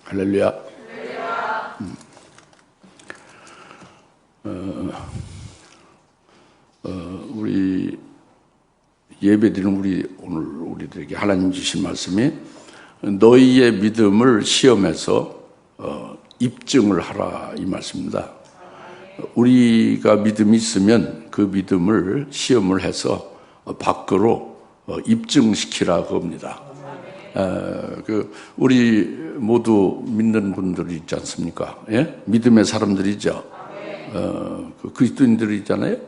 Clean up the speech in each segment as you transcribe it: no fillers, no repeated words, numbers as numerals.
할렐루야. 우리 예배드리는 오늘 우리들에게 하나님 주신 말씀이 너희의 믿음을 시험해서 입증을 하라 이 말씀입니다. 우리가 믿음이 있으면 그 믿음을 시험을 해서 밖으로 입증시키라 그겁니다. 우리 모두 믿는 분들이 있지 않습니까? 예? 믿음의 사람들이죠. 그리스도인들이 있잖아요.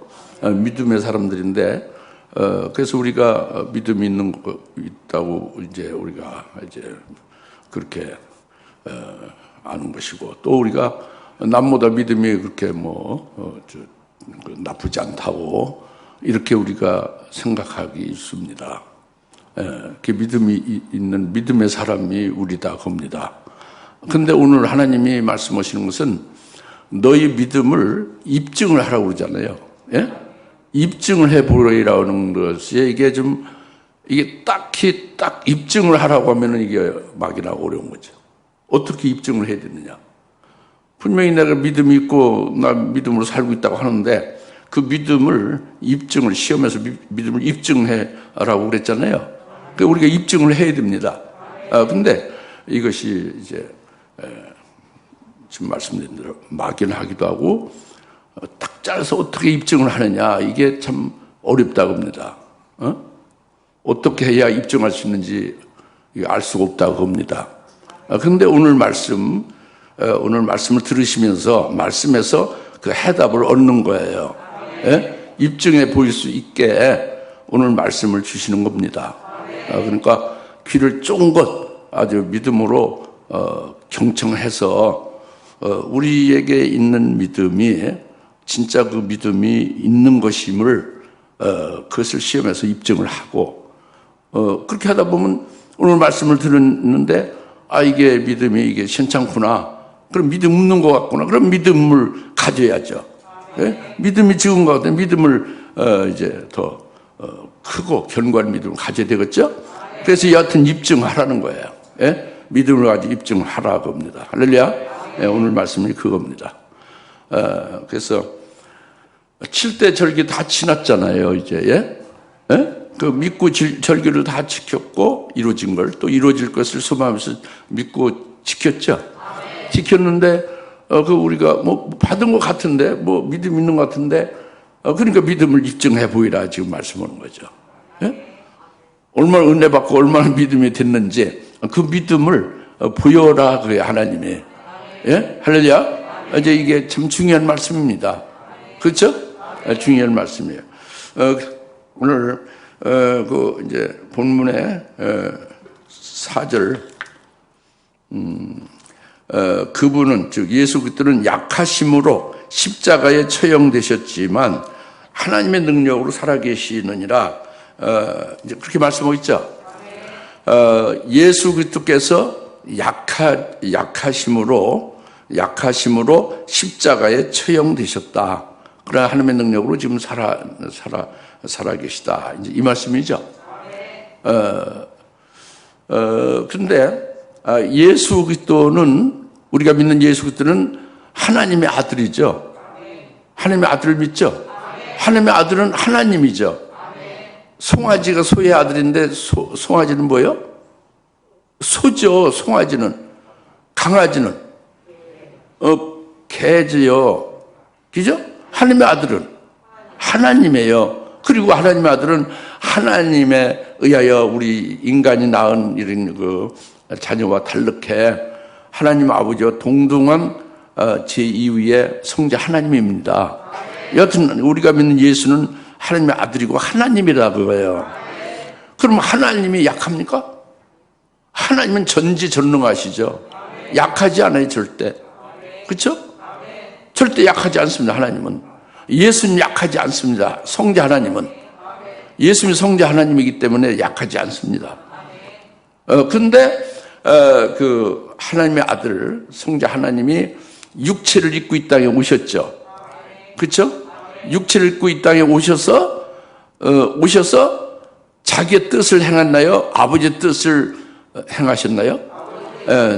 믿음의 사람들인데, 그래서 우리가 믿음이 있는 거 있다고 이제 우리가 이제 그렇게 아는 것이고, 또 우리가 남보다 믿음이 그렇게 나쁘지 않다고 이렇게 우리가 생각하기 있습니다. 그 믿음이 있는 믿음의 사람이 우리다 겁니다. 근데 오늘 하나님이 말씀하시는 것은 너희 믿음을 입증을 하라고 그러잖아요. 예? 입증을 해보라는 것이 이게 딱히 딱 입증을 하라고 하면은 이게 막이나 어려운 거죠. 어떻게 입증을 해야 되느냐? 분명히 내가 믿음이 있고 나 믿음으로 살고 있다고 하는데 그 믿음을 입증을 시험해서 믿음을 입증해라고 그랬잖아요. 우리가 입증을 해야 됩니다. 근데 이것이 이제 지금 말씀드린 대로 막연하기도 하고 딱 짜서 어떻게 입증을 하느냐 이게 참 어렵다고 합니다. 어떻게 해야 입증할 수 있는지 알 수가 없다고 합니다. 그런데 오늘 말씀을 들으시면서 말씀에서 그 해답을 얻는 거예요. 예? 입증해 보일 수 있게 오늘 말씀을 주시는 겁니다. 그러니까 귀를 쫑긋 아주 믿음으로 경청해서 우리에게 있는 믿음이 진짜 그 믿음이 있는 것임을 그것을 시험해서 입증을 하고 그렇게 하다 보면 오늘 말씀을 들었는데 이게 믿음이 이게 괜찮구나. 그럼 믿음 없는 것 같구나. 그럼 믿음을 가져야죠. 예? 믿음이 적은 것 같으면 믿음을 이제 더 크고 견고한 믿음을 가져야 되겠죠? 그래서 여하튼 입증하라는 거예요. 예? 믿음을 가지고 입증하라고 합니다. 할렐루야. 예, 오늘 말씀이 그겁니다. 그래서 7대 절기 다 지났잖아요, 이제. 예? 예? 그 믿고 절기를 다 지켰고 이루어진 걸 또 이루어질 것을 소망하면서 믿고 지켰죠. 지켰는데 우리가 받은 것 같은데 믿음 있는 것 같은데 그러니까 믿음을 입증해 보이라 지금 말씀하는 거죠. 예? 얼마나 은혜 받고 얼마나 믿음이 됐는지 그 믿음을 보여라 그래요 하나님이. 예? 할렐루야. 이제 이게 참 중요한 말씀입니다. 그렇죠? 중요한 말씀이에요. 오늘 이제 본문의 4절 그분은 즉 예수 그리스도는 약하심으로 십자가에 처형되셨지만 하나님의 능력으로 살아계시느니라 이제 그렇게 말씀하고 있죠. 예수 그리스도께서 약하심으로 십자가에 처형되셨다. 그러나 하나님의 능력으로 지금 살아계시다. 이제 이 말씀이죠. 근데 예수 그리스도는 우리가 믿는 예수 그리스도는 하나님의 아들이죠. 하나님의 아들을 믿죠. 하나님의 아들은 하나님이죠. 송아지가 소의 아들인데 송아지는 뭐예요? 소죠. 송아지는 강아지는 개지요. 그죠? 하나님의 아들은 하나님이에요. 그리고 하나님의 아들은 하나님에 의하여 우리 인간이 낳은 이런 그 자녀와 다르게 하나님 아버지와 동등한 제2위의 성자 하나님입니다. 여튼 우리가 믿는 예수는 하나님의 아들이고 하나님이라 그거예요. 그럼 하나님이 약합니까? 하나님은 전지전능하시죠. 약하지 않아요, 절대. 그렇죠? 절대 약하지 않습니다, 하나님은. 예수는 약하지 않습니다, 성자 하나님은. 예수님이 성자 하나님이기 때문에 약하지 않습니다. 근데 그 하나님의 아들 성자 하나님이 육체를 입고 이 땅에 오셨죠. 그렇죠? 육체를 입고 이 땅에 오셔서 자기의 뜻을 행했나요? 아버지의 뜻을 행하셨나요?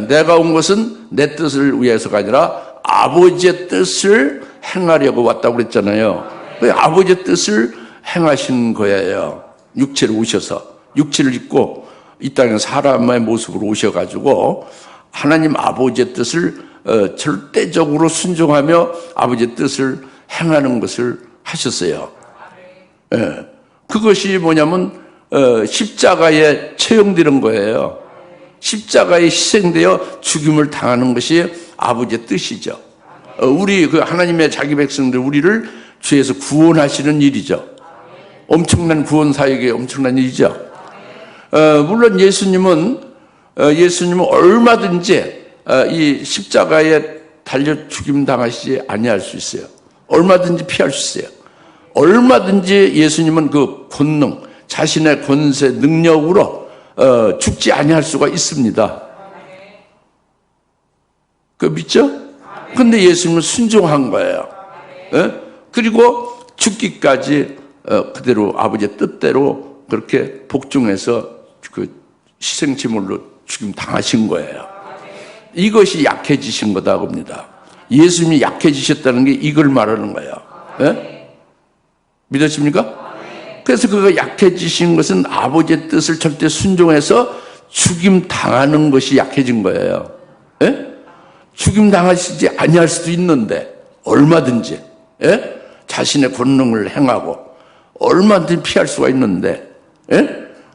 내가 온 것은 내 뜻을 위해서가 아니라 아버지의 뜻을 행하려고 왔다고 그랬잖아요. 아버지의 뜻을 행하신 거예요. 육체로 오셔서, 육체를 입고 이 땅에 사람의 모습으로 오셔가지고 하나님 아버지의 뜻을 절대적으로 순종하며 아버지의 뜻을 행하는 것을 하셨어요. 그것이 뭐냐면 십자가에 처형되는 거예요. 십자가에 희생되어 죽임을 당하는 것이 아버지의 뜻이죠. 우리 그 하나님의 자기 백성들 우리를 죄에서 구원하시는 일이죠. 엄청난 구원 사역의 엄청난 일이죠. 물론 예수님은 얼마든지 이 십자가에 달려 죽임 당하시지 아니할 수 있어요. 얼마든지 피할 수 있어요. 얼마든지 예수님은 그 권능, 자신의 권세, 능력으로 죽지 아니할 수가 있습니다. 그 믿죠? 근데 예수님은 순종한 거예요. 그리고 죽기까지 그대로 아버지의 뜻대로 그렇게 복종해서 그 희생제물로 죽임 당하신 거예요. 이것이 약해지신 거다 봅니다. 예수님이 약해지셨다는 게 이걸 말하는 거예요. 믿으십니까? 그래서 그가 약해지신 것은 아버지의 뜻을 절대 순종해서 죽임 당하는 것이 약해진 거예요. 죽임 당하시지 아니할 수도 있는데 얼마든지 자신의 권능을 행하고 얼마든지 피할 수가 있는데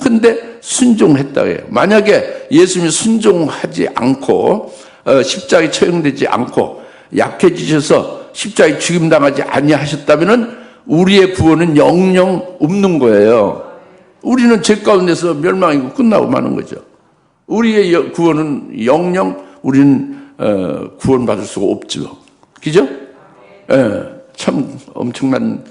근데 순종했다 해요. 만약에 예수님이 순종하지 않고 십자가에 처형되지 않고 약해지셔서 십자가에 죽임당하지 아니하셨다면은 우리의 구원은 영영 없는 거예요. 우리는 죄 가운데서 멸망이고 끝나고 마는 거죠. 우리의 구원은 영영 우리는 구원받을 수가 없죠. 그죠? 참 엄청난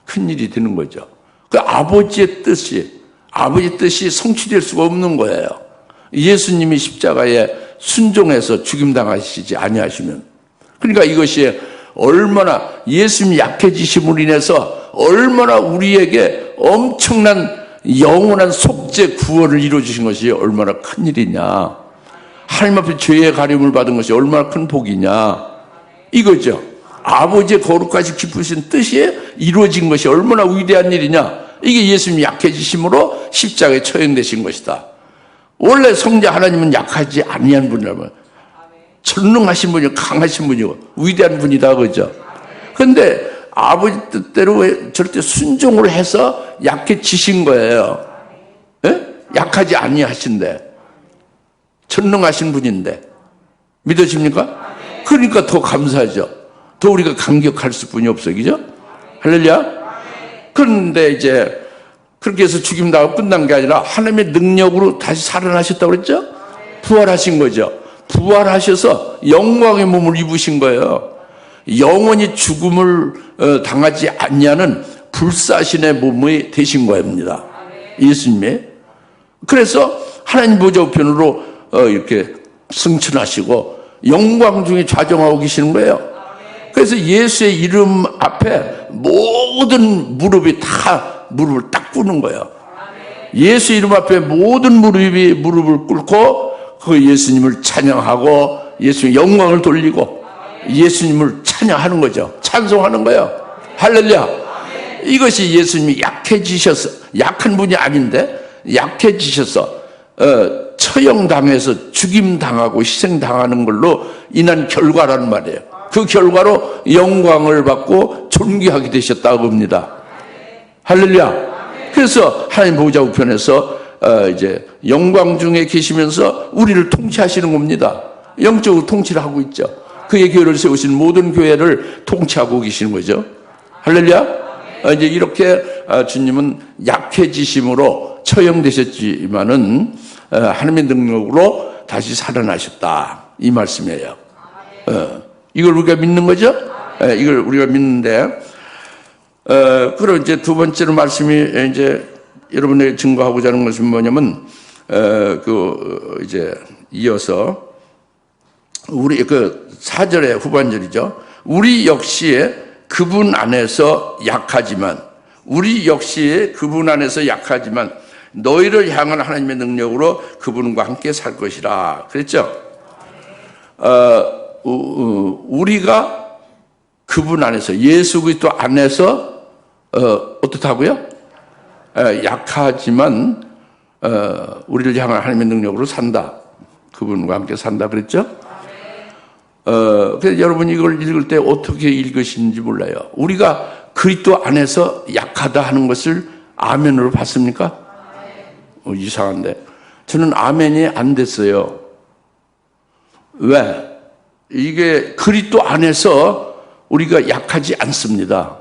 큰일이 되는 거죠. 그 아버지의 뜻이 성취될 수가 없는 거예요. 예수님이 십자가에 순종해서 죽임당하시지 아니하시면. 그러니까 이것이 얼마나 예수님이 약해지심으로 인해서 얼마나 우리에게 엄청난 영원한 속죄 구원을 이루어주신 것이 얼마나 큰 일이냐. 하나님 앞에 죄의 가림을 받은 것이 얼마나 큰 복이냐. 이거죠. 아버지의 거룩하시 기쁘신 뜻이 이루어진 것이 얼마나 위대한 일이냐. 이게 예수님이 약해지심으로 십자가에 처형되신 것이다. 원래 성자 하나님은 약하지 아니한 분이라면 전능하신 분이고 강하신 분이고 위대한 분이다 그죠. 그런데 아버지 뜻대로 절대 순종을 해서 약해지신 거예요. 약하지 아니하신데 전능하신 분인데 믿으십니까? 그러니까 더 감사하죠. 더 우리가 감격할 수뿐이 없어요. 그죠? 할렐루야. 그런데 이제 그렇게 해서 죽임당하고 끝난 게 아니라 하나님의 능력으로 다시 살아나셨다고 그랬죠? 부활하신 거죠. 부활하셔서 영광의 몸을 입으신 거예요. 영원히 죽음을 당하지 않냐는 불사신의 몸이 되신 겁니다. 예수님이. 그래서 하나님 보좌 우편으로 이렇게 승천하시고 영광 중에 좌정하고 계시는 거예요. 그래서 예수의 이름 앞에 모든 무릎이 다 무릎을 딱 꿇는 거예요. 예수 이름 앞에 모든 무릎이 무릎을 꿇고 그 예수님을 찬양하고 예수의 영광을 돌리고 예수님을 찬양하는 거죠. 찬송하는 거예요. 할렐루야. 이것이 예수님이 약해지셔서, 약한 분이 아닌데 약해지셔서 처형당해서 죽임당하고 희생당하는 걸로 인한 결과라는 말이에요. 그 결과로 영광을 받고 존귀하게 되셨다고 봅니다. 할렐루야. 그래서 하나님 보좌 우편에서 이제 영광 중에 계시면서 우리를 통치하시는 겁니다. 영적으로 통치를 하고 있죠. 그의 교회를 세우신 모든 교회를 통치하고 계시는 거죠. 할렐루야. 이제 이렇게 주님은 약해지심으로 처형되셨지만은 하나님의 능력으로 다시 살아나셨다. 이 말씀이에요. 이걸 우리가 믿는 거죠? 이걸 우리가 믿는데, 그리고 이제 두 번째로 말씀이 이제 여러분에게 증거하고자 하는 것은 뭐냐면, 이제 이어서 우리 그 4절의 후반절이죠. 우리 역시 그분 안에서 약하지만, 너희를 향한 하나님의 능력으로 그분과 함께 살 것이라. 그랬죠? 우리가 그분 안에서, 예수 그리스도 안에서 어떻다고요? 약하지만 우리를 향한 하나님의 능력으로 산다. 그분과 함께 산다 그랬죠? 그래서 여러분이 이걸 읽을 때 어떻게 읽으시는지 몰라요. 우리가 그리스도 안에서 약하다 하는 것을 아멘으로 봤습니까? 이상한데. 저는 아멘이 안 됐어요. 왜? 이게 그리스도 안에서 우리가 약하지 않습니다.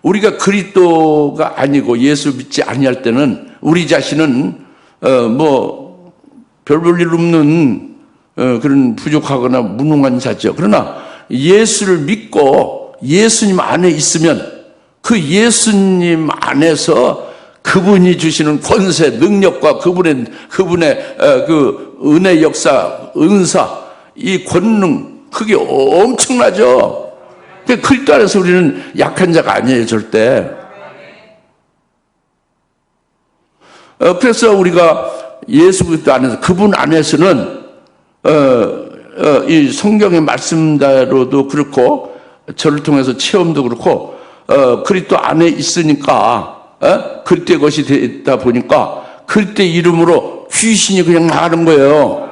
우리가 그리스도가 아니고 예수 믿지 아니할 때는 우리 자신은 별 볼 일 없는 그런 부족하거나 무능한 자죠. 그러나 예수를 믿고 예수님 안에 있으면 그 예수님 안에서 그분이 주시는 권세, 능력과 그분의 그 은혜 역사, 은사, 이 권능, 그게 엄청나죠. 그리스도 안에서 우리는 약한 자가 아니에요, 절대. 그래서 우리가 예수 그리스도 안에서, 그분 안에서는 이 성경의 말씀대로도 그렇고 저를 통해서 체험도 그렇고 그리스도 안에 있으니까 그리스도의 것이 되다 보니까 그리스도의 이름으로 귀신이 그냥 나가는 거예요.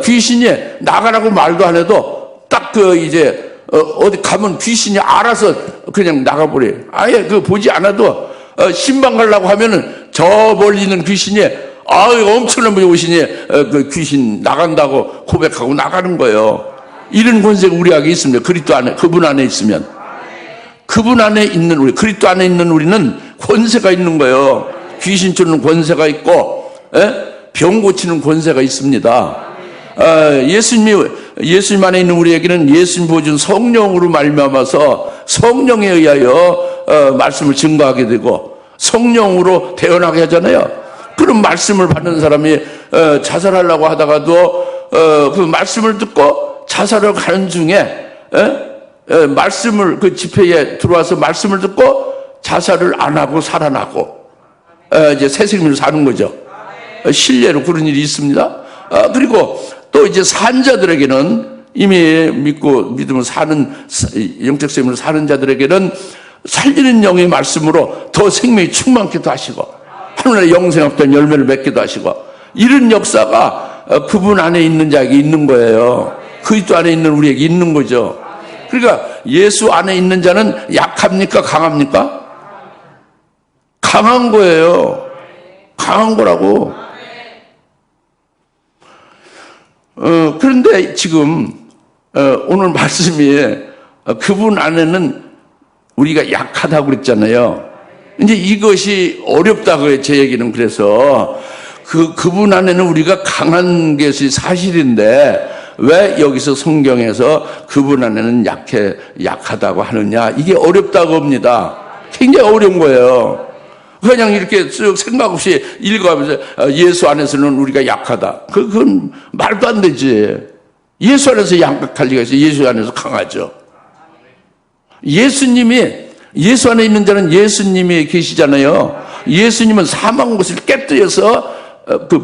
귀신이 나가라고 말도 안 해도 딱 이제 어디 가면 귀신이 알아서 그냥 나가버려요. 아예 보지 않아도 신방 가려고 하면은 저 멀리 있는 귀신이 엄청난 분이 오시니 그 귀신 나간다고 고백하고 나가는 거예요. 이런 권세가 우리에게 있습니다. 그리스도 안에, 그분 안에 있으면. 그분 안에 있는 우리, 그리스도 안에 있는 우리는 권세가 있는 거예요. 귀신 쫓는 권세가 있고, 병 고치는 권세가 있습니다. 예수님 안에 있는 우리에게는 예수님 보여준 성령으로 말미암아서 성령에 의하여 말씀을 증거하게 되고 성령으로 태어나게 하잖아요. 그런 말씀을 받는 사람이 자살하려고 하다가도 그 말씀을 듣고 자살을 가는 중에 말씀을 그 집회에 들어와서 말씀을 듣고 자살을 안 하고 살아나고 이제 새 생명을 사는 거죠. 실례로 그런 일이 있습니다. 그리고 또 이제 산자들에게는 이미 믿고 믿음을 사는 영적 생명을 사는 자들에게는 살리는 영의 말씀으로 더 생명이 충만케도 하시고 하늘의 영생합된 열매를 맺기도 하시고 이런 역사가 그분 안에 있는 자에게 있는 거예요. 그리스도 안에 있는 우리에게 있는 거죠. 그러니까 예수 안에 있는 자는 약합니까? 강합니까? 강한 거예요. 강한 거라고. 그런데 지금 오늘 말씀이 그분 안에는 우리가 약하다고 그랬잖아요. 이제 이것이 어렵다고요. 제 얘기는. 그래서 그분 안에는 우리가 강한 것이 사실인데 왜 여기서 성경에서 그분 안에는 약하다고 하느냐, 이게 어렵다고 합니다. 굉장히 어려운 거예요. 그냥 이렇게 쭉 생각 없이 읽어가면서 예수 안에서는 우리가 약하다. 그건 말도 안 되지. 예수 안에서 약할 리가 있어요. 예수 안에서 강하죠. 예수 안에 있는 자는 예수님이 계시잖아요. 예수님은 사망한 것을 깨뜨려서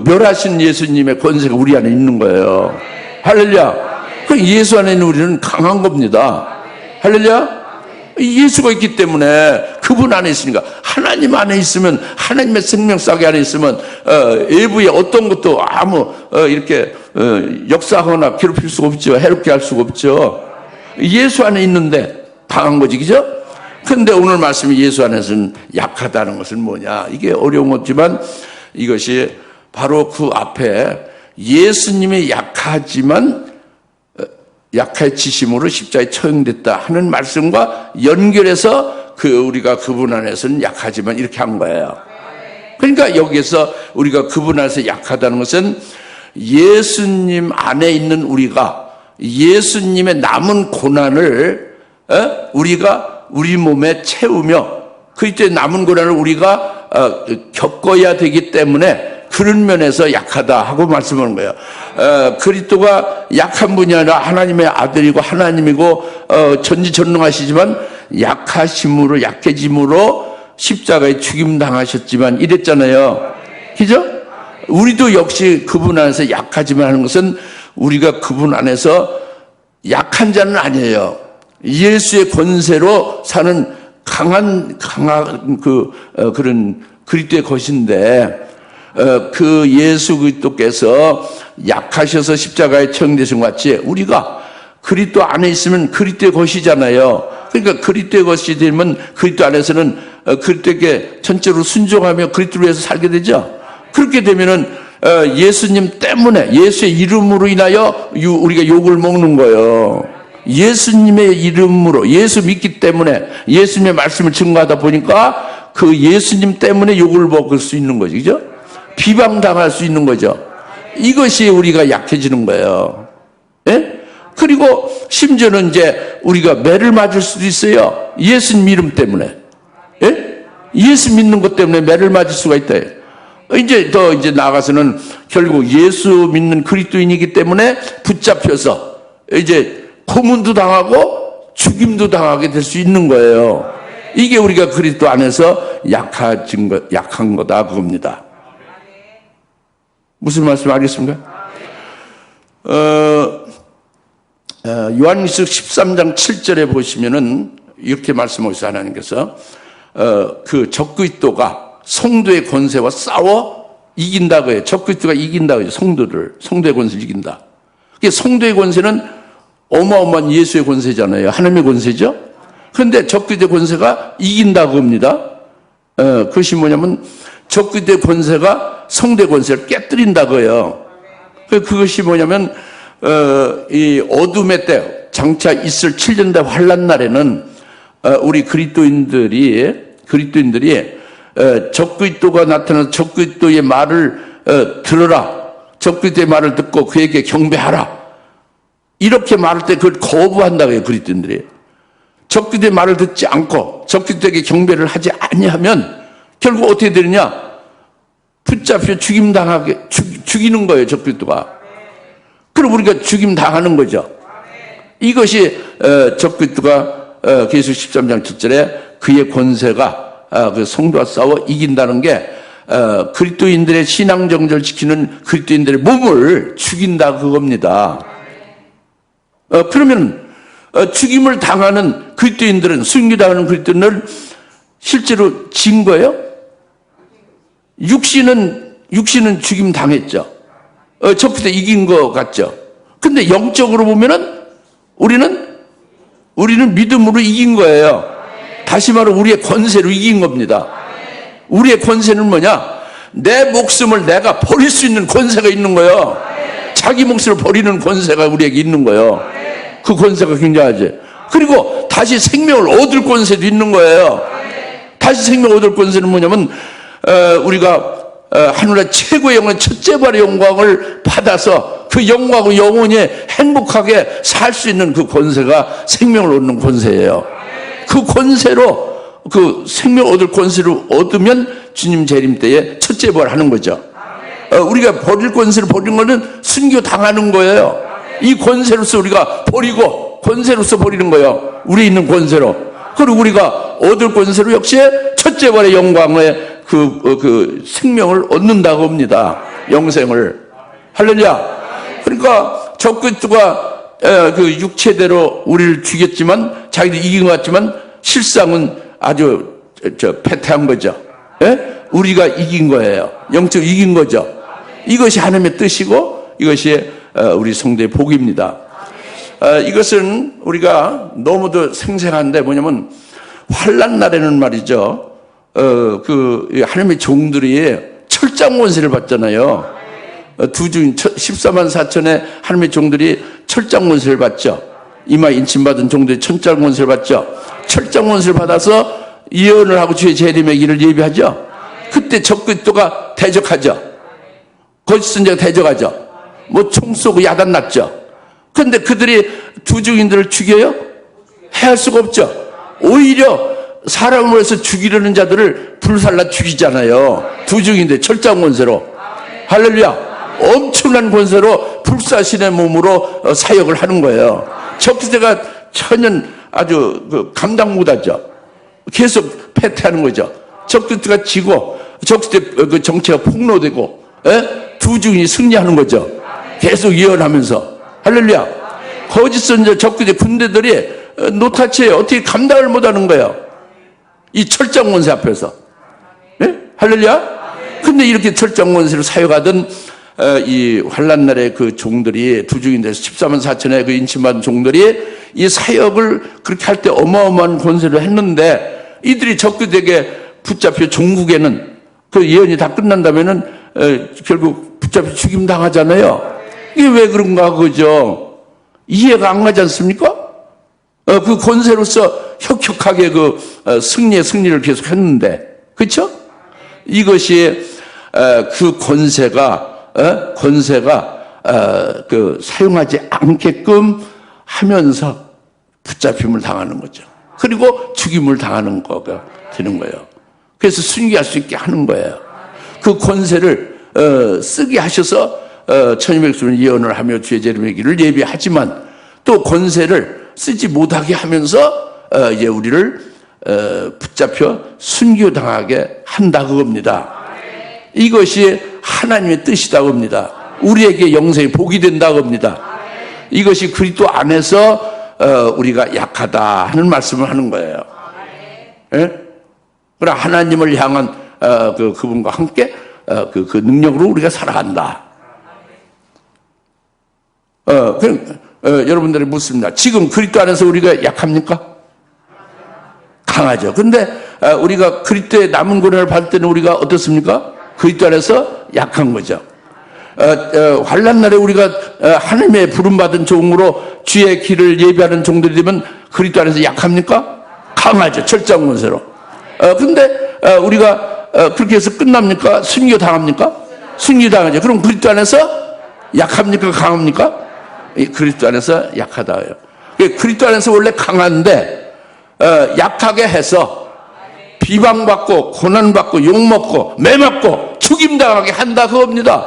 멸하신 예수님의 권세가 우리 안에 있는 거예요. 할렐루야. 그 예수 안에 있는 우리는 강한 겁니다. 할렐루야. 예수가 있기 때문에 그분 안에 있으니까, 하나님 안에 있으면, 하나님의 생명싸개 안에 있으면 외부의 어떤 것도 아무 이렇게 역사하거나 괴롭힐 수가 없죠. 해롭게 할 수가 없죠. 예수 안에 있는데 강한 거지, 그죠? 근데 오늘 말씀이 예수 안에서는 약하다는 것은 뭐냐, 이게 어려운 거지만 이것이 바로 그 앞에 예수님이 약하지만 약해지심으로 십자가에 처형됐다 하는 말씀과 연결해서 우리가 그분 안에서는 약하지만 이렇게 한 거예요. 그러니까 여기에서 우리가 그분 안에서 약하다는 것은 예수님 안에 있는 우리가 예수님의 남은 고난을 우리가 우리 몸에 채우며 그때 남은 고난을 우리가 겪어야 되기 때문에 그런 면에서 약하다 하고 말씀하는 거예요. 그리스도가 약한 분이 아니라 하나님의 아들이고 하나님이고 전지전능하시지만 약하심으로, 약해짐으로 십자가에 죽임 당하셨지만 이랬잖아요. 그죠? 우리도 역시 그분 안에서 약하지만 하는 것은 우리가 그분 안에서 약한 자는 아니에요. 예수의 권세로 사는 강한 그런 그리스도의 것인데, 그 예수 그리스도께서 약하셔서 십자가에 처형되신 것 같이 우리가 그리스도 안에 있으면 그리스도의 것이잖아요. 그러니까 그리스도의 것이 되면 그리스도 안에서는 그리스도에게 전적으로 순종하며 그리스도를 위해서 살게 되죠. 그렇게 되면은 예수님 때문에, 예수의 이름으로 인하여 우리가 욕을 먹는 거예요. 예수님의 이름으로, 예수 믿기 때문에, 예수님의 말씀을 증거하다 보니까 그 예수님 때문에 욕을 먹을 수 있는 거죠. 그죠? 비방당할 수 있는 거죠. 이것이 우리가 약해지는 거예요. 예? 그리고 심지어는 이제 우리가 매를 맞을 수도 있어요. 예수님 이름 때문에. 예? 예수 믿는 것 때문에 매를 맞을 수가 있다. 이제 나아가서는 결국 예수 믿는 그리스도인이기 때문에 붙잡혀서 이제 고문도 당하고 죽임도 당하게 될 수 있는 거예요. 이게 우리가 그리스도 안에서 약한 거다 그겁니다. 무슨 말씀 알겠습니까? 요한일서 13장 7절에 보시면은 이렇게 말씀하고 있어요. 하나님께서 그 적그리스도가 성도의 권세와 싸워 이긴다고 해요. 적그리스도가 이긴다고 해요. 성도의 권세를 이긴다. 성도의 권세는 어마어마한 예수의 권세잖아요. 하나님의 권세죠. 그런데 적그리스도의 권세가 이긴다고 합니다. 그것이 뭐냐면 적그리스도의 권세가 성도의 권세를 깨뜨린다고 해요. 그것이 뭐냐면 이 어둠의 때 장차 있을 7년대 환난 날에는 우리 그리스도인들이 적그리스도가 나타나서 적그리스도의 말을 들어라. 적그리스도의 말을 듣고 그에게 경배하라. 이렇게 말할 때 그걸 거부한다고 해요. 그리스도인들이. 적그리스도의 말을 듣지 않고 적그리스도에게 경배를 하지 아니하면 결국 어떻게 되느냐? 붙잡혀 죽이는 거예요. 적그리스도가. 그럼 우리가 죽임 당하는 거죠. 이것이 적그리스도가 계속 13장 7절에 그의 권세가 그 성도와 싸워 이긴다는 게 그리스도인들의 신앙 정절을 지키는 그리스도인들의 몸을 죽인다 그겁니다. 그러면 죽임을 당하는 그리스도인들은, 순교당하는 그리스도인들은 실제로 진 거예요? 육신은 죽임 당했죠. 적그리스도 이긴 거 같죠. 근데 영적으로 보면은 우리는 믿음으로 이긴 거예요. 다시 말해 우리의 권세로 이긴 겁니다. 우리의 권세는 뭐냐? 내 목숨을 내가 버릴 수 있는 권세가 있는 거예요. 자기 목숨을 버리는 권세가 우리에게 있는 거예요. 그 권세가 굉장하지. 그리고 다시 생명을 얻을 권세도 있는 거예요. 다시 생명을 얻을 권세는 뭐냐면 우리가 하늘의 최고의 영광, 첫째 발의 영광을 받아서 그 영광을 영원히 행복하게 살 수 있는 그 권세가 생명을 얻는 권세예요. 그 권세로, 그 생명 얻을 권세를 얻으면 주님 재림 때에 첫째 부활 하는 거죠. 우리가 버릴 권세를 버린 거는 순교 당하는 거예요. 이 권세로서 우리가 버리고, 권세로서 버리는 거예요. 우리 있는 권세로. 그리고 우리가 얻을 권세로 역시 첫째 부활의 영광의 그 생명을 얻는다고 합니다. 영생을. 할렐루야. 그러니까 적그리스도가 그 육체대로 우리를 죽였지만 자기도 이긴 것 같지만 실상은 아주 패퇴한 거죠. 예? 우리가 이긴 거예요. 영적으로 이긴 거죠. 이것이 하나님의 뜻이고 이것이 우리 성도의 복입니다. 이것은 우리가 너무도 생생한데 뭐냐면 환난 날에는 말이죠. 그 하나님의 종들이 철장 권세를 받잖아요. 두중 14만 4천의 하나님의 종들이 철장 권세를 받죠. 이마 인침받은 종들이 철장 권세를 받죠. 철장 권세를 받아서 예언을 하고 주의 재림의 길을 예비하죠. 그때 적그리스도가 대적하죠. 거짓 선지자가 대적하죠. 뭐 총 쏘고 야단 났죠. 그런데 그들이 두중인들을 죽여요? 해할 수가 없죠. 오히려 사람을 해서 죽이려는 자들을 불살라 죽이잖아요. 두중인들 철장 권세로. 할렐루야. 엄청난 권세로 불사신의 몸으로 사역을 하는 거예요. 적그리스도가 천연 아주 감당 못하죠. 계속 패퇴하는 거죠. 적그리스도가 지고 적그리스도 그 정체가 폭로되고 두 증인이 승리하는 거죠. 계속 예언하면서. 할렐루야. 거짓 선자 적그제 군대들이 노타치에 어떻게 감당을 못하는 거예요. 이 철장 권세 앞에서. 할렐루야. 근데 이렇게 철장 권세를 사용하던 이 환란 날에 그 종들이 두 증인돼서 14만 4천의 그 인침받은 종들이 이 사역을 그렇게 할 때 어마어마한 권세를 했는데 이들이 적그에게 붙잡혀 종국에는 그 예언이 다 끝난다면은 결국 붙잡혀 죽임 당하잖아요. 이게 왜 그런가 그죠? 이해가 안 가지 않습니까? 그 권세로서 혁혁하게 그 승리를 계속 했는데, 그렇죠? 이것이 그 권세가 그 사용하지 않게끔 하면서 붙잡힘을 당하는 거죠. 그리고 죽임을 당하는 거가 되는 거예요. 그래서 순교할 수 있게 하는 거예요. 그 권세를 쓰게 하셔서 천의 백성은 예언을 하며 주의 재림의 길을 예비하지만 또 권세를 쓰지 못하게 하면서 이제 우리를 붙잡혀 순교당하게 한다 그겁니다. 이것이 하나님의 뜻이다 그겁니다. 우리에게 영생이 복이 된다 그겁니다. 이것이 그리스도 안에서 우리가 약하다 하는 말씀을 하는 거예요. 그러나 하나님을 향한 그분과 함께 그 능력으로 우리가 살아간다. 여러분들이 묻습니다. 지금 그리스도 안에서 우리가 약합니까? 강하죠. 근데 우리가 그리스도의 남은 고난을 받을 때는 우리가 어떻습니까? 그리스도 안에서 약한 거죠. 환난 날에 우리가 하나님의 부름받은 종으로 주의 길을 예비하는 종들이 되면 그리스도 안에서 약합니까? 강하죠. 철장 권세로. 근데 우리가 그렇게 해서 끝납니까? 순교 당합니까? 순교 당하죠. 그럼 그리스도 안에서 약합니까? 강합니까? 그리스도 안에서 약하다요. 그리스도 안에서 원래 강한데 약하게 해서 비방받고 고난받고 욕먹고 매맞고 죽임당하게 한다 그겁니다.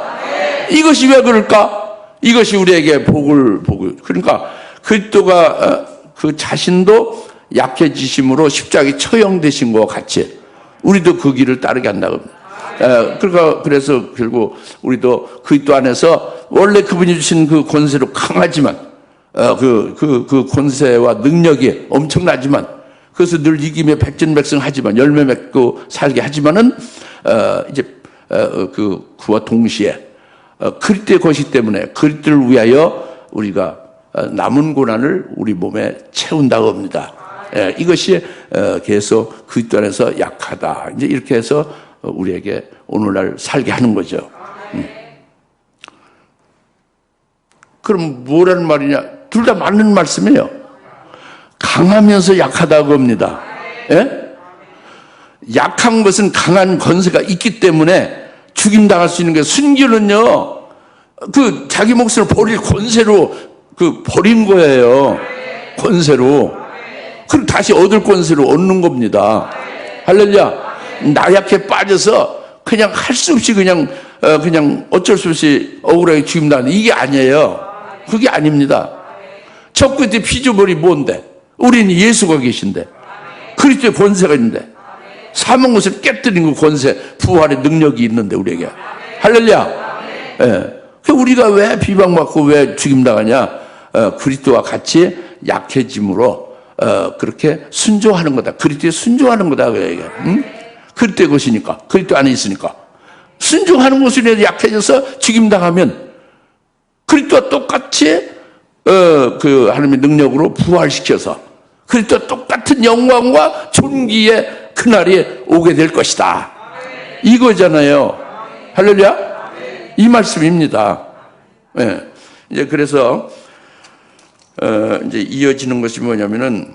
이것이 왜 그럴까? 이것이 우리에게 복을 그러니까 그리스도가 그 자신도 약해지심으로 십자가에 처형되신 것과 같이 우리도 그 길을 따르게 한다고 합니다. 그러니까 그래서 결국 우리도 그리스도 안에서 원래 그분이 주신 그 권세로 강하지만 그 권세와 능력이 엄청나지만 그것을 늘 이김에 백전백승하지만 열매 맺고 살게 하지만은 이제 그와 동시에 그리스도의 것이기 때문에 그리스도를 위하여 우리가 남은 고난을 우리 몸에 채운다고 합니다. 이것이 계속 그리스도 안에서 약하다. 이제 이렇게 해서 우리에게 오늘날 살게 하는 거죠. 그럼 뭐라는 말이냐? 둘 다 맞는 말씀이에요. 강하면서 약하다고 합니다. 약한 것은 강한 권세가 있기 때문에 죽임당할 수 있는 게 순교는요, 그 자기 몫을 버릴 권세로 버린 거예요. 권세로. 그럼 다시 얻을 권세로 얻는 겁니다. 할렐루야. 나약해 빠져서 그냥 할 수 없이 그냥 어쩔 수 없이 억울하게 죽임당하는 이게 아니에요. 그게 아닙니다. 첫 끝에 피조물이 뭔데? 우리는 예수가 계신데 그리스도의 권세가 있는데 사망 것을 깨뜨리는 그 권세, 부활의 능력이 있는데 우리에게. 할렐루야. 우리가 왜 비방받고 왜 죽임당하냐? 그리스도와 같이 약해짐으로 그렇게 순종하는 거다. 그리스도에 순종하는 거다. 그리스도의 것이니까. 그리스도 안에 있으니까. 순종하는 것으로 약해져서 죽임당하면 그리스도와 똑같이 그 하나님의 능력으로 부활시켜서 그리스도와 똑같은 영광과 존귀의 그날이 오게 될 것이다. 이거잖아요. 할렐루야. 이 말씀입니다. 이제 그래서 이제 이어지는 것이 뭐냐면은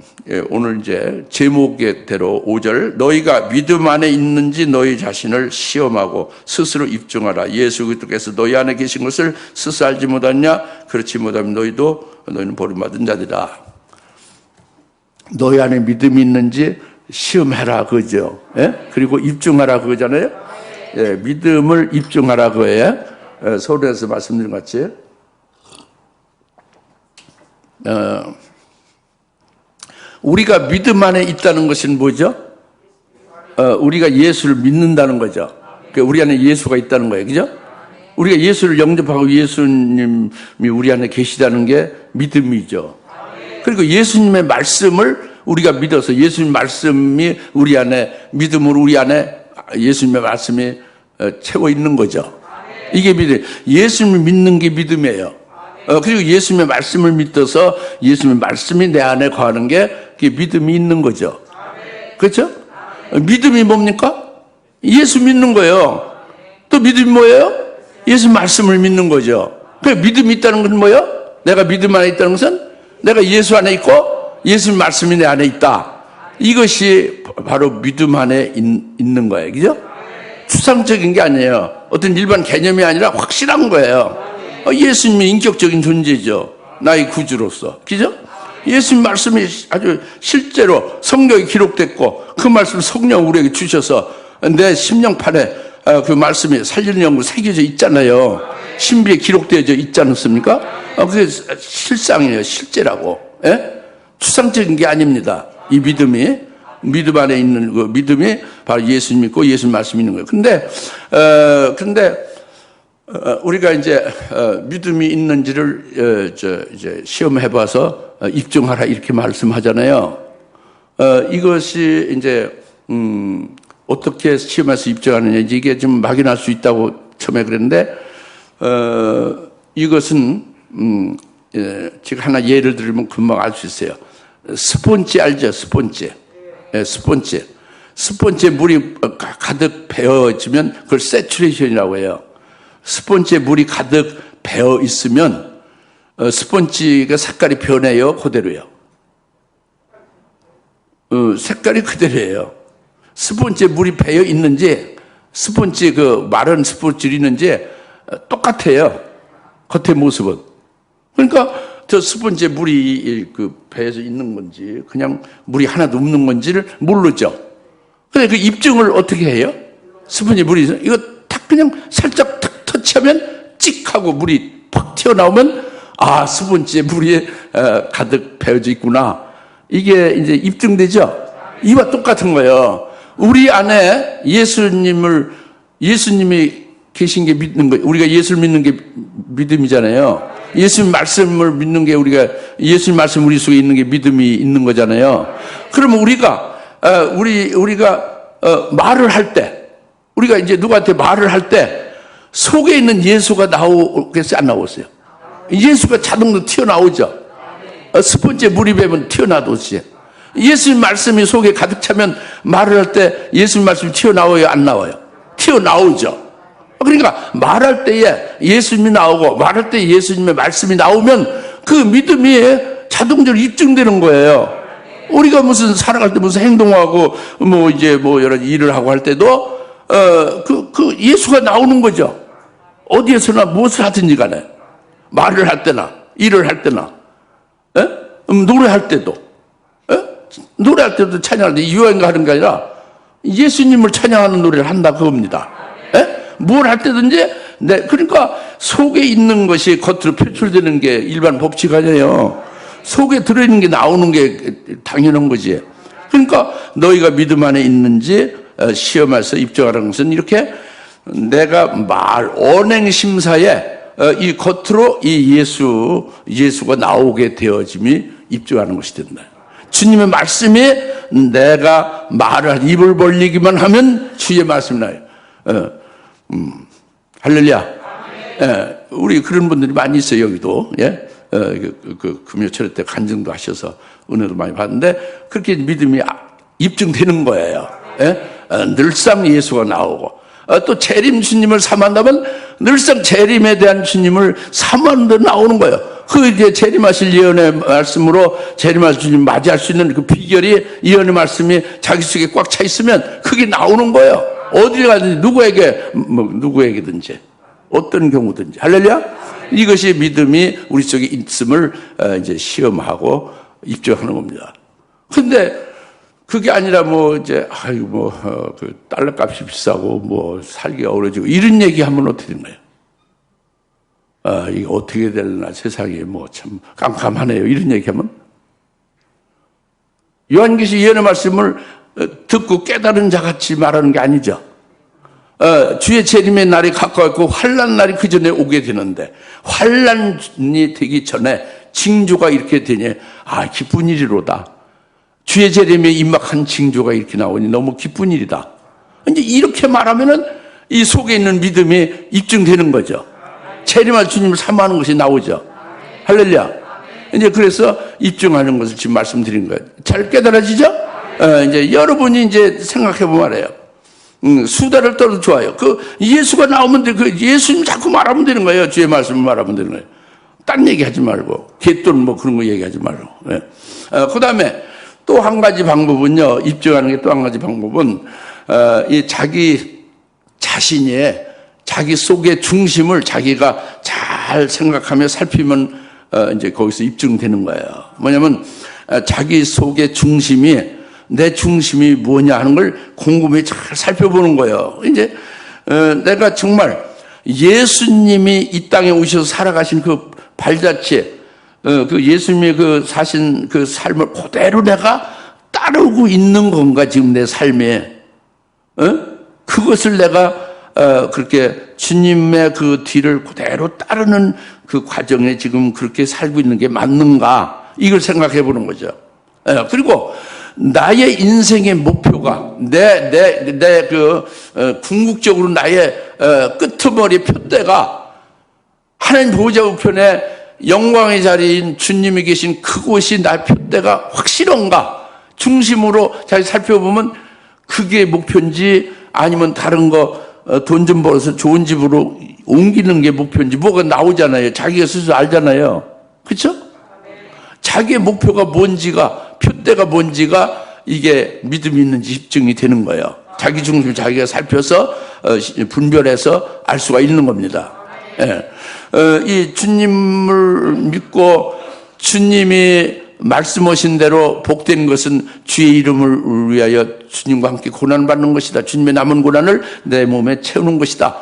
오늘 이제 제목대로 5절 너희가 믿음 안에 있는지 너희 자신을 시험하고 스스로 입증하라. 예수 그리스도께서 너희 안에 계신 것을 스스로 알지 못하냐? 그렇지 못하면 너희는 버림받은 자들이다. 너희 안에 믿음이 있는지 시험해라 그죠? 그리고 입증하라 그거잖아요. 믿음을 입증하라 그거예요. 서울에서 말씀드린 것 같이 우리가 믿음 안에 있다는 것은 뭐죠? 우리가 예수를 믿는다는 거죠. 우리 안에 예수가 있다는 거예요. 그죠? 우리가 예수를 영접하고 예수님이 우리 안에 계시다는 게 믿음이죠. 그리고 예수님의 말씀을 우리가 믿어서 예수님 말씀이 우리 안에 믿음으로 우리 안에 예수님의 말씀이 채워 있는 거죠. 이게 믿음. 예수님을 믿는 게 믿음이에요. 그리고 예수님의 말씀을 믿어서 예수님의 말씀이 내 안에 거하는 게 그게 믿음이 있는 거죠. 그렇죠? 믿음이 뭡니까? 예수 믿는 거예요. 또 믿음이 뭐예요? 예수 말씀을 믿는 거죠. 그 믿음이 있다는 건 뭐예요? 내가 믿음 안에 있다는 것은 내가 예수 안에 있고 예수님 말씀이 내 안에 있다. 이것이 바로 믿음 안에 있는 거예요. 그죠? 추상적인 게 아니에요. 어떤 일반 개념이 아니라 확실한 거예요. 예수님이 인격적인 존재죠. 나의 구주로서. 그죠? 예수님 말씀이 아주 실제로 성경에 기록됐고 그 말씀 성령 우리에게 주셔서 내 심령판에 그 말씀이 살리는 영으로 새겨져 있잖아요. 신비에 기록되어져 있지 않습니까? 그게 실상이에요. 실제라고. 예? 추상적인 게 아닙니다. 이 믿음이 믿음 안에 있는 그 믿음이 바로 예수님 믿고 예수님 말씀 있는 거예요. 근데 우리가 이제 믿음이 있는지를 이제 시험해봐서 입증하라 이렇게 말씀하잖아요. 이것이 이제 어떻게 시험해서 입증하느냐 이게 좀 막연할 수 있다고 처음에 그랬는데 이것은 제가 하나 예를 들면 금방 알 수 있어요. 스폰지 알죠? 스폰지. 스폰지에 물이 가득 배어지면 그걸 세츄레이션이라고 해요. 스폰지에 물이 가득 배어 있으면 스폰지가 색깔이 변해요, 그대로요. 색깔이 그대로예요. 스폰지에 물이 배어 있는지 스폰지 그 마른 스폰지를 있는지 똑같아요. 겉의 모습은. 그러니까 저 스폰지에 물이 그 배에서 있는 건지 그냥 물이 하나도 없는 건지를 모르죠. 근데 그 입증을 어떻게 해요? 스폰지에 물이 있어. 이거 탁 그냥 살짝 탁 터치하면 찍 하고 물이 팍 튀어나오면 아 스폰지에 물이 가득 배어져 있구나. 이게 이제 입증되죠. 이와 똑같은 거예요. 우리 안에 예수님이 계신 게 믿는 거, 우리가 예수를 믿는 게 믿음이잖아요. 예수님 말씀을 믿는 게 예수님 말씀 우리 속에 있는 게 믿음이 있는 거잖아요. 그러면 우리가 말을 할 때, 우리가 이제 누구한테 말을 할 때 속에 있는 예수가 나오겠어요? 안 나오겠어요? 예수가 자동으로 튀어나오죠. 스폰지에 물이 배면 튀어나오지. 예수님 말씀이 속에 가득 차면 말을 할 때 예수님 말씀이 튀어나와요? 안 나와요? 튀어나오죠. 그러니까 말할 때에 예수님이 나오고 말할 때 예수님의 말씀이 나오면 그 믿음이 자동적으로 입증되는 거예요. 우리가 무슨 살아갈 때 무슨 행동하고 뭐 여러 일을 하고 할 때도 그 예수가 나오는 거죠. 어디에서나 무엇을 하든지 간에 말을 할 때나 일을 할 때나 노래할 때도 노래할 때도 찬양할 때 유행가 하는 게 아니라 예수님을 찬양하는 노래를 한다 그겁니다. 뭘 할 때든지 그러니까 속에 있는 것이 겉으로 표출되는 게 일반 법칙 아니에요. 속에 들어있는 게 나오는 게 당연한 거지. 그러니까 너희가 믿음 안에 있는지 시험해서 입증하라는 것은 이렇게 내가 언행 심사에 이 겉으로 이 예수가 나오게 되어짐이 입증하는 것이 된다. 주님의 말씀이 내가 입을 벌리기만 하면 주의 말씀이 나요. 할렐루야. 우리 그런 분들이 많이 있어요, 여기도. 예? 금요철에 때 간증도 하셔서 은혜도 많이 받는데, 그렇게 믿음이 입증되는 거예요. 예? 늘상 예수가 나오고, 또 재림 주님을 삼한다면 늘상 재림에 대한 주님을 삼하는 데 나오는 거예요. 그 이제 재림하실 예언의 말씀으로 재림하실 주님 맞이할 수 있는 그 비결이 예언의 말씀이 자기 속에 꽉 차 있으면 그게 나오는 거예요. 어디를 가든지 누구에게든지 어떤 경우든지 할렐루야. 이것이 믿음이 우리 속에 있음을 이제 시험하고 입증하는 겁니다. 근데 그게 아니라 그 달러값이 비싸고 살기가 어려지고 이런 얘기하면 어떻게 된 거예요? 이게 어떻게 되려나 세상이 참 깜깜하네요. 이런 얘기하면 요한계시 예언의 말씀을 듣고 깨달은 자같이 말하는 게 아니죠. 주의 재림의 날이 가까웠고 환난 날이 그 전에 오게 되는데 환난이 되기 전에 징조가 이렇게 되니 기쁜 일이로다. 주의 재림에 임박한 징조가 이렇게 나오니 너무 기쁜 일이다. 이제 이렇게 말하면은 이 속에 있는 믿음이 입증되는 거죠. 재림할 주님을 사모하는 것이 나오죠. 할렐루야. 이제 그래서 입증하는 것을 지금 말씀드린 거예요. 잘 깨달아지죠? 이제 여러분이 이제 생각해 보면 알아요. 수다를 떨어도 좋아요. 예수가 나오면 돼. 예수님 자꾸 말하면 되는 거예요. 주의 말씀을 말하면 되는 거예요. 딴 얘기 하지 말고. 개돈 뭐 그런 거 얘기하지 말고. 그 다음에 또 한 가지 방법은요. 입증하는 게 또 한 가지 방법은, 이 자기 자신이 자기 속의 중심을 자기가 잘 생각하며 살피면 이제 거기서 입증되는 거예요. 뭐냐면 자기 속의 중심이 내 중심이 뭐냐 하는 걸 곰곰이 잘 살펴보는 거예요. 이제 내가 정말 예수님이 이 땅에 오셔서 살아가신 그 발자취, 그 예수님이 사신 그 삶을 그대로 내가 따르고 있는 건가 지금 내 삶에, 그것을 내가 그렇게 주님의 그 뒤를 그대로 따르는 그 과정에 지금 그렇게 살고 있는 게 맞는가, 이걸 생각해 보는 거죠. 그리고 나의 인생의 목표가 궁극적으로 나의 끄트머리 푯대가 하나님 보호자 우편에 영광의 자리인 주님이 계신 그곳이 나의 푯대가 확실한가 중심으로 잘 살펴보면 그게 목표인지 아니면 다른 거 돈 좀 벌어서 좋은 집으로 옮기는 게 목표인지 뭐가 나오잖아요. 자기가 스스로 알잖아요. 그렇죠? 자기의 목표가 뭔지가, 푯대가 뭔지가 이게 믿음이 있는지 입증이 되는 거예요. 자기 중심 자기가 살펴서 분별해서 알 수가 있는 겁니다. 이 주님을 믿고 주님이 말씀하신 대로 복된 것은 주의 이름을 위하여 주님과 함께 고난받는 것이다. 주님의 남은 고난을 내 몸에 채우는 것이다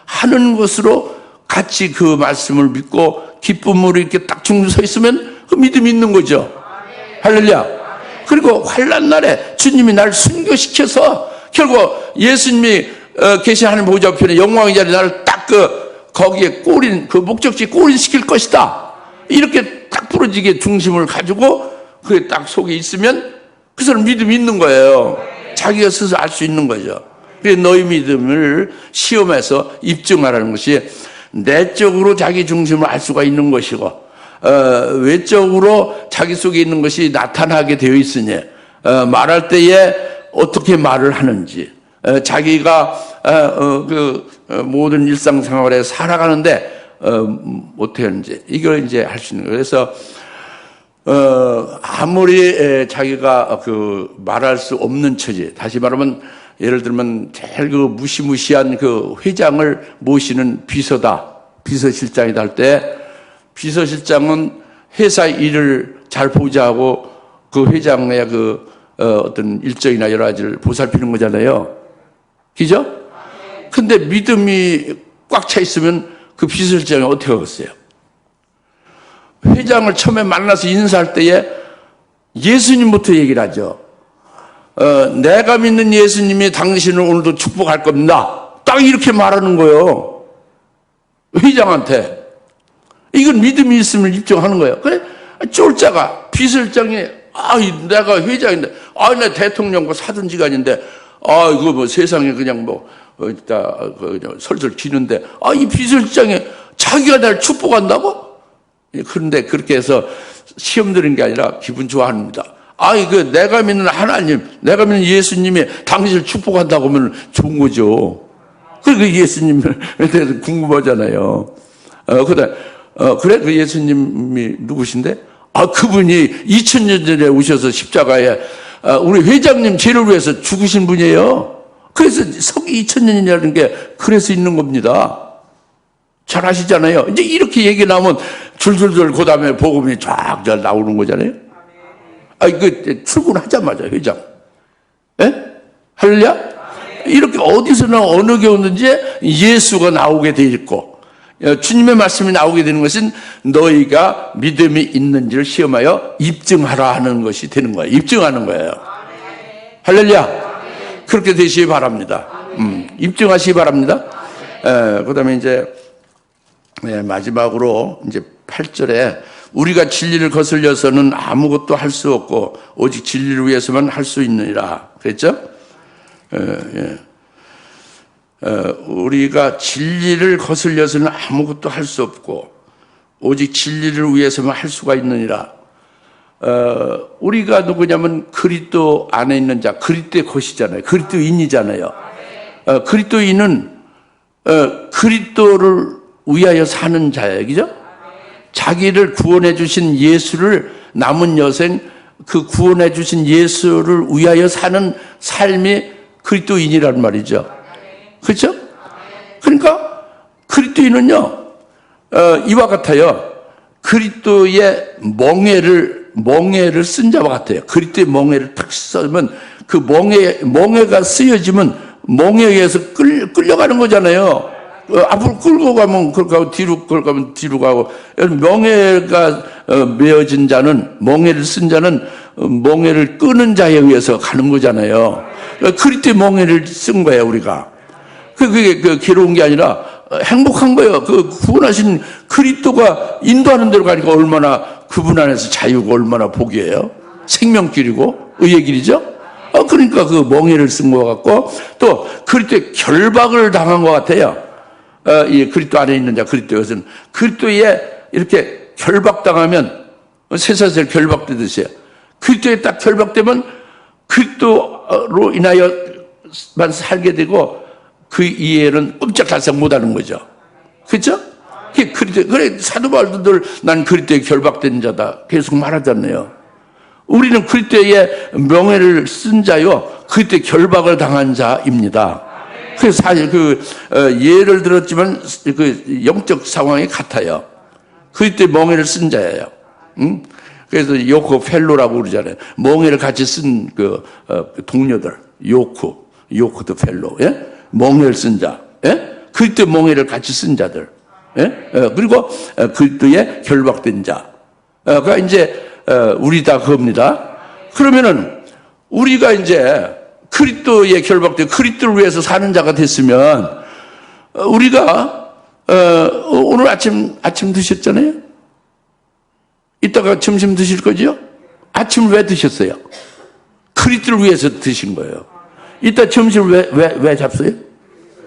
하는 것으로 같이 그 말씀을 믿고 기쁨으로 이렇게 딱 중심 서 있으면 그 믿음이 있는 거죠. 할렐루야. 그리고 환난 날에 주님이 날 순교시켜서 결국 예수님이 계신 하나님 보호자 우편에 영광의 자리 나를 딱 거기에 꼬린, 그 목적지에 꼬린시킬 것이다. 이렇게 딱 부러지게 중심을 가지고 그게 딱 속에 있으면 그 사람 믿음이 있는 거예요. 자기가 스스로 알 수 있는 거죠. 그래서 너희 믿음을 시험해서 입증하라는 것이 내적으로 자기 중심을 알 수가 있는 것이고, 외적으로 자기 속에 있는 것이 나타나게 되어 있으니, 말할 때에 어떻게 말을 하는지, 자기가 모든 일상생활에 살아가는데 어떻게 하는지 이걸 이제 할 수 있는 거예요. 그래서 아무리 자기가 말할 수 없는 처지, 다시 말하면 예를 들면 제일 무시무시한 회장을 모시는 비서실장이다 할 때, 비서실장은 회사 일을 잘 보자고 그 회장의 어떤 일정이나 여러 가지를 보살피는 거잖아요. 그죠? 근데 믿음이 꽉 차 있으면 그 비서실장이 어떻게 하겠어요? 회장을 처음에 만나서 인사할 때에 예수님부터 얘기를 하죠. 내가 믿는 예수님이 당신을 오늘도 축복할 겁니다. 딱 이렇게 말하는 거예요. 회장한테. 이건 믿음이 있으면 입증하는 거예요. 그래, 쫄자가, 비서실장이, 내가 회장인데, 내 대통령과 사돈지간인데, 이거 뭐 세상에 그냥 그냥 설설 기는데, 이 비서실장이 자기가 날 축복한다고? 그런데 그렇게 해서 시험 드는 게 아니라 기분 좋아합니다. 내가 믿는 하나님, 내가 믿는 예수님이 당신을 축복한다고 하면 좋은 거죠. 그러니까 예수님에 대해서 궁금하잖아요. 그래? 그 예수님이 누구신데? 그분이 2000년 전에 오셔서 십자가에 우리 회장님 죄를 위해서 죽으신 분이에요. 그래서 석이 2000년이라는 게 그래서 있는 겁니다. 잘 아시잖아요. 이제 이렇게 얘기 나오면 줄줄줄 그 다음에 복음이 쫙 나오는 거잖아요. 출근하자마자 회장. 예? 할렐루야? 이렇게 어디서나 어느 게 오는지 예수가 나오게 돼 있고, 주님의 말씀이 나오게 되는 것은 너희가 믿음이 있는지를 시험하여 입증하라 하는 것이 되는 거예요. 입증하는 거예요. 할렐루야. 그렇게 되시기 바랍니다. 입증하시기 바랍니다. 그다음에 이제 마지막으로 이제 8절에 우리가 진리를 거슬려서는 아무것도 할 수 없고 오직 진리를 위해서만 할 수 있느니라 그랬죠? 우리가 진리를 거슬려서는 아무것도 할 수 없고 오직 진리를 위해서만 할 수가 있느니라. 우리가 누구냐면 그리스도 안에 있는 자, 그리스도의 것이잖아요. 그리스도인이잖아요. 그리스도인은 그리스도를 위하여 사는 자예요. 그죠? 자기를 구원해 주신 예수를 남은 여생 그 구원해 주신 예수를 위하여 사는 삶이 그리스도인이란 말이죠. 그렇죠? 그러니까 그리스도인은요 이와 같아요. 그리스도의 멍에를 쓴 자와 같아요. 그리스도의 멍에를 탁 쓰면 그 멍에가 쓰여지면 멍에에 의해서 끌려가는 거잖아요. 앞으로 끌고 가면 그렇게 뒤로 끌고 가면 뒤로 가고 멍에가 메어진 자는 멍에를 쓴 자는 멍에를 끄는 자에 의해서 가는 거잖아요. 그리스도의 멍에를 쓴 거예요 우리가. 그게 괴로운 게 아니라 행복한 거예요. 그 구원하신 그리스도가 인도하는 대로 가니까 얼마나 그분 안에서 자유가 얼마나 복이에요. 생명길이고 의의 길이죠. 그러니까 그 멍에를 쓴 것 같고 또 그리스도의 결박을 당한 것 같아요. 이 그리스도 안에 있는 자 그리스도의 것은 그리스도에 이렇게 결박당하면 쇠사슬 결박되듯이요. 그리스도에 딱 결박되면 그리스도로 인하여만 살게 되고 그 이해는 꼼짝달싹 못하는 거죠. 그렇죠? 그래 사도 바울도 난 그리스도에 결박된 자다 계속 말하잖아요. 우리는 그리스도의 명예를 쓴 자요 그리스도의 결박을 당한 자입니다. 그래서 사실 예를 들었지만 그 영적 상황이 같아요. 그리스도의 멍에를 쓴 자예요. 그래서 요코 펠로라고 그러잖아요. 멍에를 같이 쓴 동료들 요코도 펠로, 예? 멍에를 쓴 자, 예? 그리스도의 멍에를 같이 쓴 자들, 예? 그리고 그리스도의 결박된 자. 그러니까 이제 우리 다 그겁니다. 그러면은 우리가 이제 그리스도의 결박된 그리스도를 위해서 사는 자가 됐으면 우리가 오늘 아침 드셨잖아요. 이따가 점심 드실 거죠? 아침을 왜 드셨어요? 그리스도를 위해서 드신 거예요. 이따 점심을 왜 잡어요?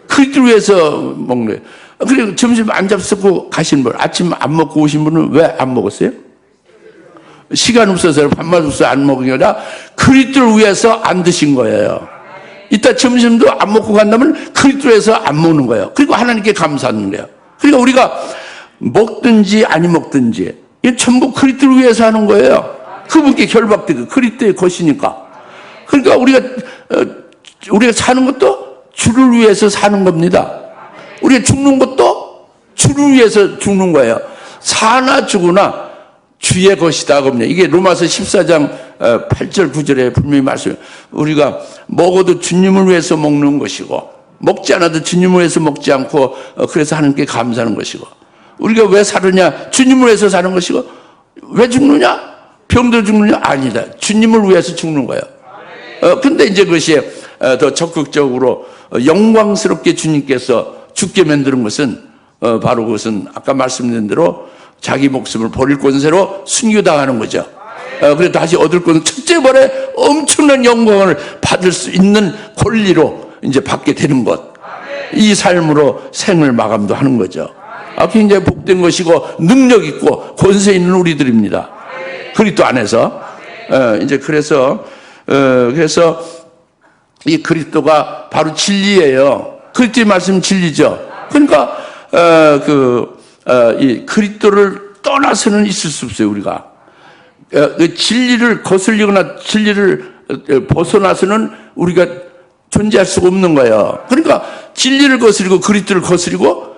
그리스도를 위해서 먹는 거예요. 그리고 점심 안 잡수고 가신 분, 아침 안 먹고 오신 분은 왜 안 먹었어요? 시간 없어서 밥맛 없어서 안 먹은 게 아니라 그리스도를 위해서 안 드신 거예요. 이따 점심도 안 먹고 간다면 그리스도를 위해서 안 먹는 거예요. 그리고 하나님께 감사하는 거예요. 그러니까 우리가 먹든지 아니 먹든지 이게 전부 그리스도를 위해서 하는 거예요. 그분께 결박되고 그리스도의 것이니까. 그러니까 우리가 사는 것도 주를 위해서 사는 겁니다. 우리가 죽는 것도 주를 위해서 죽는 거예요. 사나 죽으나 주의 것이다. 그럽니다. 이게 로마서 14장 8절 9절에 분명히 말씀해요. 우리가 먹어도 주님을 위해서 먹는 것이고 먹지 않아도 주님을 위해서 먹지 않고 그래서 하나님께 감사하는 것이고 우리가 왜 사느냐? 주님을 위해서 사는 것이고 왜 죽느냐? 병들어 죽느냐? 아니다. 주님을 위해서 죽는 거예요. 근데 이제 그것이 더 적극적으로 영광스럽게 주님께서 죽게 만드는 것은 바로 그것은 아까 말씀드린 대로 자기 목숨을 버릴 권세로 순교당하는 거죠. 그래서 다시 얻을 것은 첫째번에 엄청난 영광을 받을 수 있는 권리로 이제 받게 되는 것. 이 삶으로 생을 마감도 하는 거죠. 굉장히 복된 것이고 능력 있고 권세 있는 우리들입니다. 그리스도 안에서 이제 그래서 이 그리스도가 바로 진리예요. 그리스도의 말씀 진리죠. 그러니까 이 그리스도를 떠나서는 있을 수 없어요. 우리가 진리를 거슬리거나 진리를 벗어나서는 우리가 존재할 수가 없는 거예요. 그러니까 진리를 거스리고 그리스도를 거스리고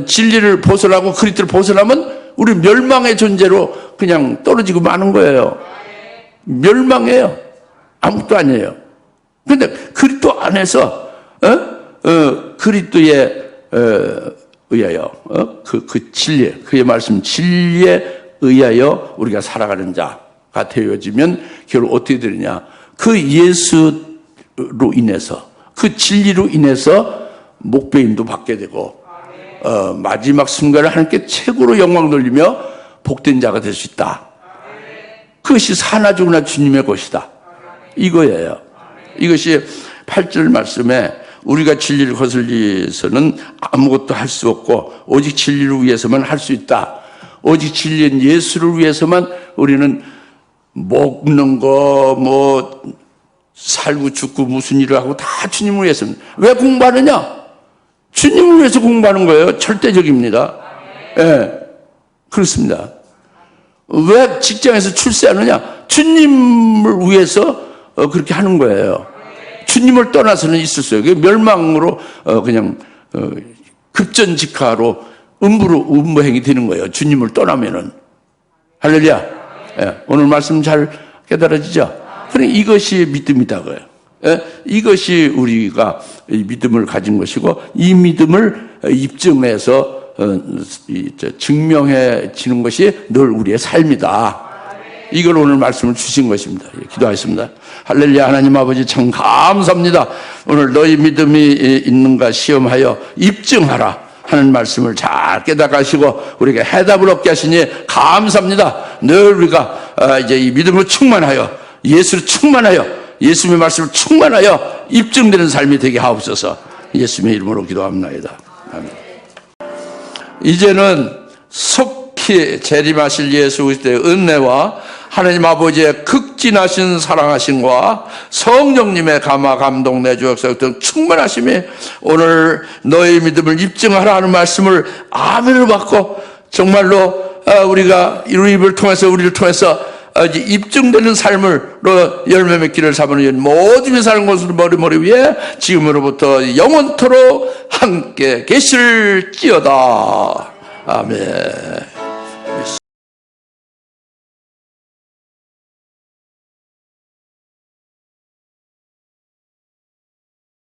진리를 벗어나고 그리스도를 벗어나면 우리 멸망의 존재로 그냥 떨어지고 마는 거예요. 멸망해요. 아무것도 아니에요. 그런데 그리스도 안에서 그리스도에 의하여 그 진리, 그의 말씀 진리에 의하여 우리가 살아가는 자가 되어지면 결국 어떻게 되느냐? 그 예수로 인해서 그 진리로 인해서 목배임도 받게 되고 마지막 순간을 하나님께 최고로 영광 돌리며 복된 자가 될 수 있다. 그것이 사나 죽으나 주님의 것이다. 이거예요. 이것이 8절 말씀에 우리가 진리를 거슬리서는 아무것도 할 수 없고 오직 진리를 위해서만 할 수 있다. 오직 진리인 예수를 위해서만 우리는 먹는 거, 뭐 살고 죽고 무슨 일을 하고 다 주님을 위해서입니다. 왜 공부하느냐? 주님을 위해서 공부하는 거예요. 절대적입니다. 예, 그렇습니다. 왜 직장에서 출세하느냐? 주님을 위해서 그렇게 하는 거예요. 주님을 떠나서는 있을 수 없어요. 멸망으로 그냥 급전직하로 음부행이 되는 거예요. 주님을 떠나면은. 할렐루야. 예, 오늘 말씀 잘 깨달아지죠? 그러니까 이것이 믿음이다 그래요. 예, 이것이 우리가 믿음을 가진 것이고 이 믿음을 입증해서 증명해지는 것이 늘 우리의 삶이다. 이걸 오늘 말씀을 주신 것입니다. 기도하겠습니다. 할렐루야. 하나님 아버지 참 감사합니다. 오늘 너희 믿음이 있는가 시험하여 입증하라 하는 말씀을 잘 깨닫가시고 우리에게 해답을 얻게 하시니 감사합니다. 늘 우리가 이제 이 믿음으로 충만하여 예수로 충만하여 예수님의 말씀을 충만하여 입증되는 삶이 되게 하옵소서. 예수님의 이름으로 기도합니다. 아멘. 이제는 속히 재림하실 예수 그리스도의 은혜와 하나님 아버지의 극진하신 사랑하심과 성령님의 감화 감동 내주 역사 등 충만하심이 오늘 너의 믿음을 입증하라 하는 말씀을 아멘을 받고 정말로 우리가 우리를 통해서 입증되는 삶으로 열매 맺기를 사모는 모든 사는 곳으로 머리 위에 지금으로부터 영원토록 함께 계실지어다. 아멘.